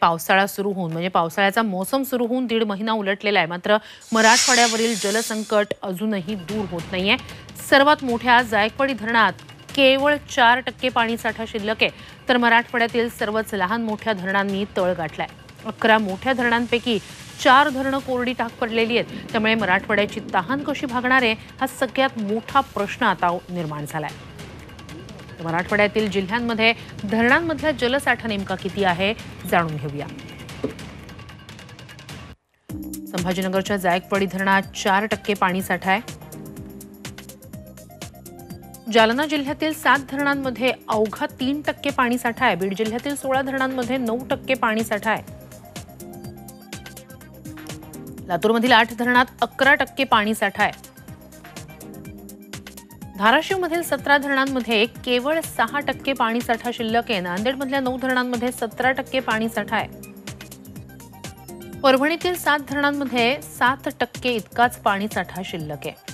पावसाळा सुरू होऊन म्हणजे पावसाळ्याचा मोसम सुरू होऊन 1.5 महिना उलटलेला आहे, मात्र मराठवाड्यावरील जलसंकट अजूनही दूर होत नाहीये। सर्वात मोठ्या जायकवाडी धरणात केवळ 4% पाणीसाठा शिल्लक आहे, तर मराठवाड्यातील सर्वच लहान मोठ्या धरणांनी तळ गाठलाय। 11 मोठ्या धरणांपैकी 4 धरणं कोरडी टाक पडलेली आहेत, त्यामुळे मराठवाड्याची तहान कशी भागणार आहे हा सगळ्यात मोठा प्रश्न आता निर्माण झालाय। मराठवाड्यातील जिल्ह्यांमध्ये धरणांमधला जलसाठा नेमका किती आहे जाणून घेऊया। संभाजीनगरच्या जायकवाडी धरणात 4% पाणीसाठा आहे। जालना जिल्ह्यातील 7 धरणांमध्ये अवघा 3% पाणीसाठा आहे। बीड जिल्ह्यातील 16 धरणांमध्ये 9% पाणीसाठा आहे। लातूरमधील 8 धरणात 11% पाणीसाठा आहे। धाराशिवमधील 17 धरणांमध्ये केवळ 6% पाणीसाठा शिल्लक आहे। नांदेडमधल्या 9 धरणांमध्ये 17% पाणीसाठा आहे। परभणीतील 7 धरणांमध्ये 7% इतकाच पाणीसाठा शिल्लक आहे।